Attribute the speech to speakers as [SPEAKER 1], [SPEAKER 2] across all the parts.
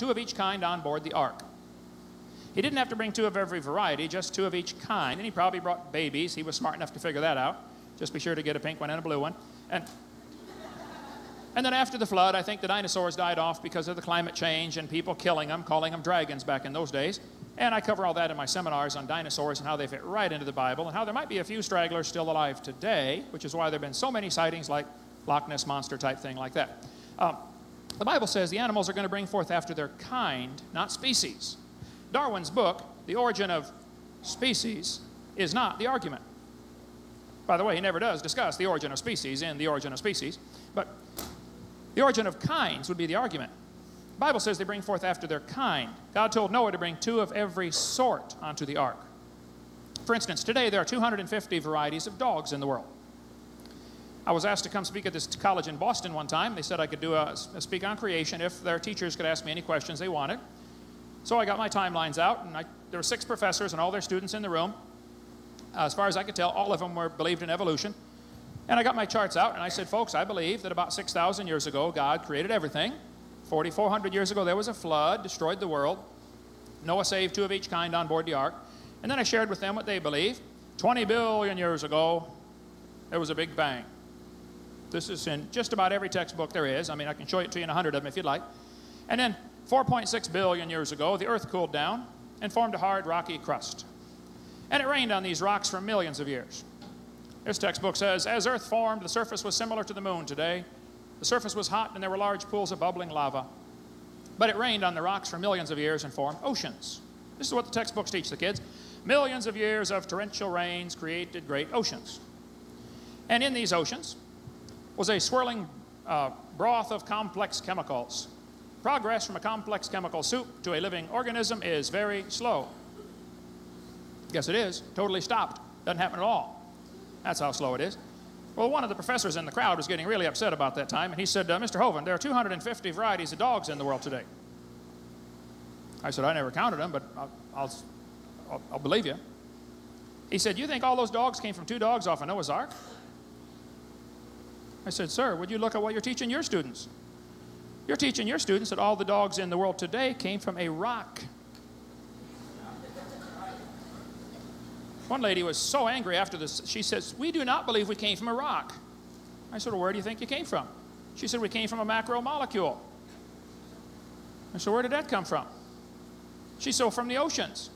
[SPEAKER 1] 2 of each kind on board the ark. He didn't have to bring 2 of every variety, just 2 of each kind. And he probably brought babies. He was smart enough to figure that out. Just be sure to get a pink one and a blue one. And then after the flood, I think the dinosaurs died off because of the climate change and people killing them, calling them dragons back in those days. And I cover all that in my seminars on dinosaurs and how they fit right into the Bible and how there might be a few stragglers still alive today, which is why there have been so many sightings like Loch Ness Monster type thing like that. The Bible says the animals are going to bring forth after their kind, not species. Darwin's book, The Origin of Species, is not the argument. By the way, he never does discuss the origin of species in The Origin of Species, but the origin of kinds would be the argument. The Bible says they bring forth after their kind. God told Noah to bring 2 of every sort onto the ark. For instance, today there are 250 varieties of dogs in the world. I was asked to come speak at this college in Boston one time. They said I could do a speak on creation if their teachers could ask me any questions they wanted. So I got my timelines out, and there were 6 professors and all their students in the room. As far as I could tell, all of them believed in evolution. And I got my charts out, and I said, folks, I believe that about 6,000 years ago, God created everything. 4,400 years ago, there was a flood, destroyed the world. Noah saved 2 of each kind on board the ark. And then I shared with them what they believe. 20 billion years ago, there was a big bang. This is in just about every textbook there is. I mean, I can show it to you in 100 of them if you'd like. And then 4.6 billion years ago, the earth cooled down and formed a hard, rocky crust. And it rained on these rocks for millions of years. This textbook says, as earth formed, the surface was similar to the moon today. The surface was hot and there were large pools of bubbling lava. But it rained on the rocks for millions of years and formed oceans. This is what the textbooks teach the kids. Millions of years of torrential rains created great oceans. And in these oceans was a swirling broth of complex chemicals. Progress from a complex chemical soup to a living organism is very slow. Yes, it is. Totally stopped. Doesn't happen at all. That's how slow it is. Well, one of the professors in the crowd was getting really upset about that time, and he said, Mr. Hovind, there are 250 varieties of dogs in the world today. I said, I never counted them, but I'll believe you. He said, you think all those dogs came from 2 dogs off of Noah's Ark? I said, sir, would you look at what you're teaching your students? You're teaching your students that all the dogs in the world today came from a rock. One lady was so angry after this, she says, we do not believe we came from a rock. I said, well, where do you think you came from? She said, we came from a macromolecule. I said, where did that come from? She said, from the oceans.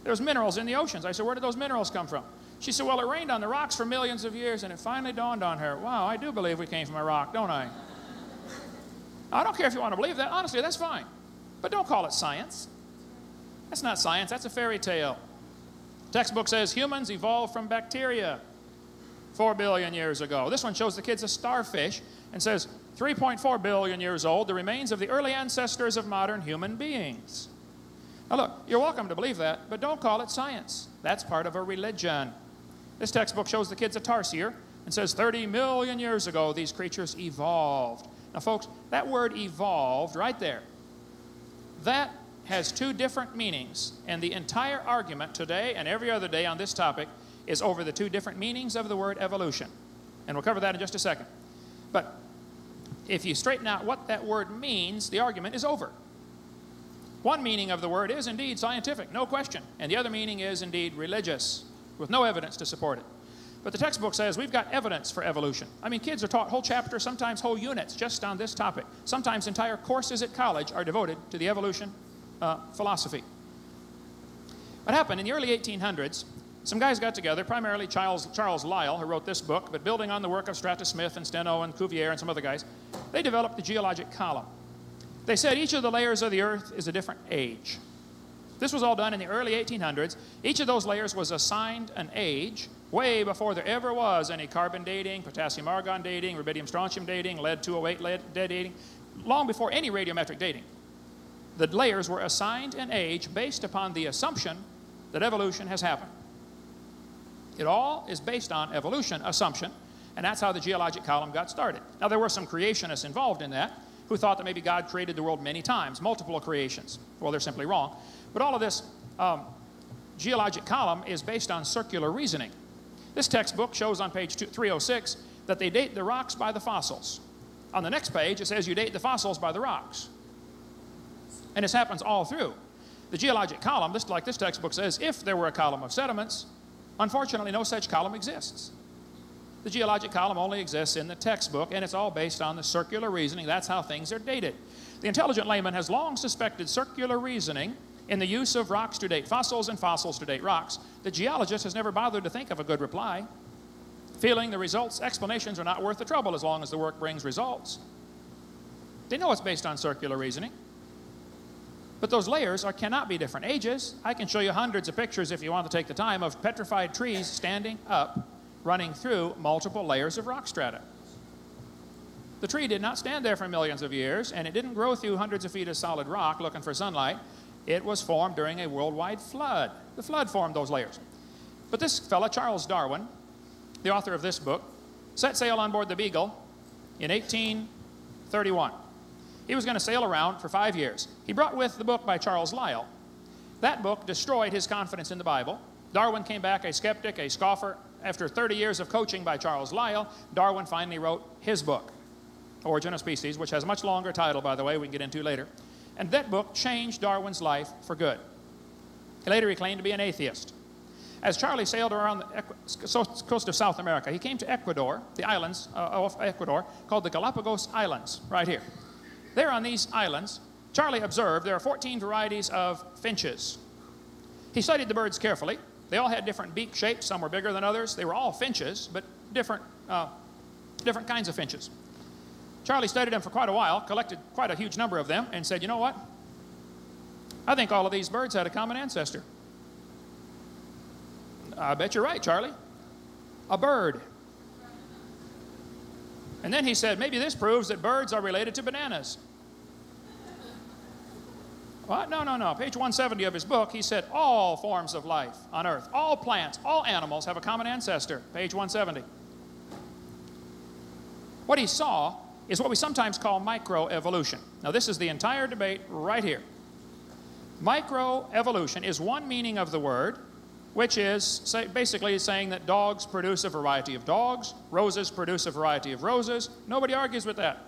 [SPEAKER 1] There's minerals in the oceans. I said, where did those minerals come from? She said, well, it rained on the rocks for millions of years, and it finally dawned on her, wow, I do believe we came from a rock, don't I? I don't care if you want to believe that. Honestly, that's fine. But don't call it science. That's not science. That's a fairy tale. The textbook says humans evolved from bacteria 4 billion years ago. This one shows the kids a starfish and says 3.4 billion years old, the remains of the early ancestors of modern human beings. Now look, you're welcome to believe that, but don't call it science. That's part of a religion. This textbook shows the kids a tarsier and says 30 million years ago these creatures evolved. Now folks, that word evolved right there, that has 2 different meanings, and the entire argument today and every other day on this topic is over the 2 different meanings of the word evolution. And we'll cover that in just a second. But if you straighten out what that word means, the argument is over. One meaning of the word is indeed scientific, no question, and the other meaning is indeed religious, with no evidence to support it. But the textbook says we've got evidence for evolution. I mean, kids are taught whole chapters, sometimes whole units, just on this topic. Sometimes entire courses at college are devoted to the evolution philosophy. What happened in the early 1800s, some guys got together, primarily Charles Lyell, who wrote this book, but building on the work of Stratus Smith and Steno and Cuvier and some other guys, they developed the geologic column. They said each of the layers of the earth is a different age. This was all done in the early 1800s. Each of those layers was assigned an age way before there ever was any carbon dating, potassium argon dating, rubidium strontium dating, lead 208 lead dating, long before any radiometric dating. The layers were assigned an age based upon the assumption that evolution has happened. It all is based on evolution assumption, and that's how the geologic column got started. Now, there were some creationists involved in that who thought that maybe God created the world many times, multiple creations. Well, they're simply wrong. But all of this geologic column is based on circular reasoning. This textbook shows on page 306 that they date the rocks by the fossils. On the next page, it says you date the fossils by the rocks. And this happens all through. The geologic column, like this textbook says, if there were a column of sediments, unfortunately no such column exists. The geologic column only exists in the textbook, and it's all based on the circular reasoning. That's how things are dated. The intelligent layman has long suspected circular reasoning in the use of rocks to date fossils and fossils to date rocks. The geologist has never bothered to think of a good reply, feeling the results explanations are not worth the trouble as long as the work brings results. They know it's based on circular reasoning. But those layers cannot be different ages. I can show you hundreds of pictures if you want to take the time of petrified trees standing up, running through multiple layers of rock strata. The tree did not stand there for millions of years, and it didn't grow through hundreds of feet of solid rock looking for sunlight. It was formed during a worldwide flood. The flood formed those layers. But this fella, Charles Darwin, the author of this book, set sail on board the Beagle in 1831. He was going to sail around for 5 years. He brought with the book by Charles Lyell. That book destroyed his confidence in the Bible. Darwin came back a skeptic, a scoffer. After 30 years of coaching by Charles Lyell, Darwin finally wrote his book, Origin of Species, which has a much longer title, by the way, we can get into later. And that book changed Darwin's life for good. Later, he claimed to be an atheist. As Charlie sailed around the coast of South America, he came to Ecuador, the islands of Ecuador, called the Galapagos Islands, right here. There on these islands, Charlie observed there are 14 varieties of finches. He studied the birds carefully. They all had different beak shapes. Some were bigger than others. They were all finches, but different kinds of finches. Charlie studied them for quite a while, collected quite a huge number of them, and said, you know what? I think all of these birds had a common ancestor. I bet you're right, Charlie. A bird. And then he said, maybe this proves that birds are related to bananas. What? No. Page 170 of his book, he said, all forms of life on earth, all plants, all animals have a common ancestor. Page 170. What he saw is what we sometimes call microevolution. Now, this is the entire debate right here. Microevolution is one meaning of the word, which is basically saying that dogs produce a variety of dogs, roses produce a variety of roses. Nobody argues with that.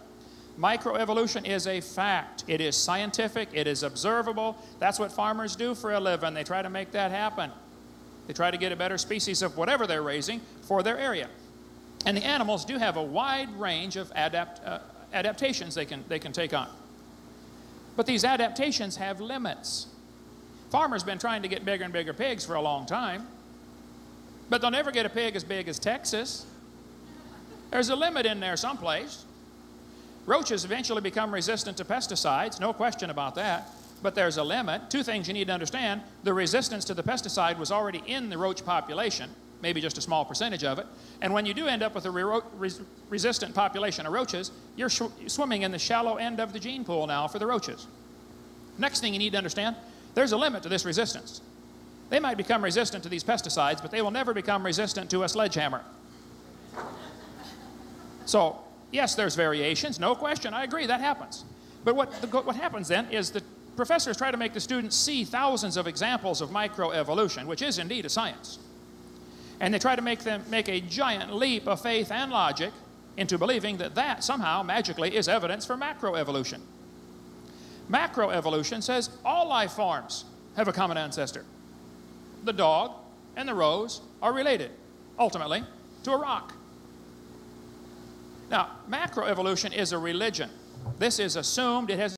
[SPEAKER 1] Microevolution is a fact. It is scientific. It is observable. That's what farmers do for a living. They try to make that happen. They try to get a better species of whatever they're raising for their area. And the animals do have a wide range of adaptations they can take on. But these adaptations have limits. Farmers have been trying to get bigger and bigger pigs for a long time, but they'll never get a pig as big as Texas. There's a limit in there someplace. Roaches eventually become resistant to pesticides, no question about that, but there's a limit. Two things you need to understand. The resistance to the pesticide was already in the roach population, maybe just a small percentage of it, and when you do end up with a resistant population of roaches, you're swimming in the shallow end of the gene pool now for the roaches. Next thing you need to understand, there's a limit to this resistance. They might become resistant to these pesticides, but they will never become resistant to a sledgehammer. So, yes, there's variations, no question, I agree, that happens. But what happens then is the professors try to make the students see thousands of examples of microevolution, which is indeed a science. And they try to make them make a giant leap of faith and logic into believing that that somehow magically is evidence for macroevolution. Macroevolution says all life forms have a common ancestor. The dog and the rose are related, ultimately, to a rock. Now, macroevolution is a religion. This is assumed. It has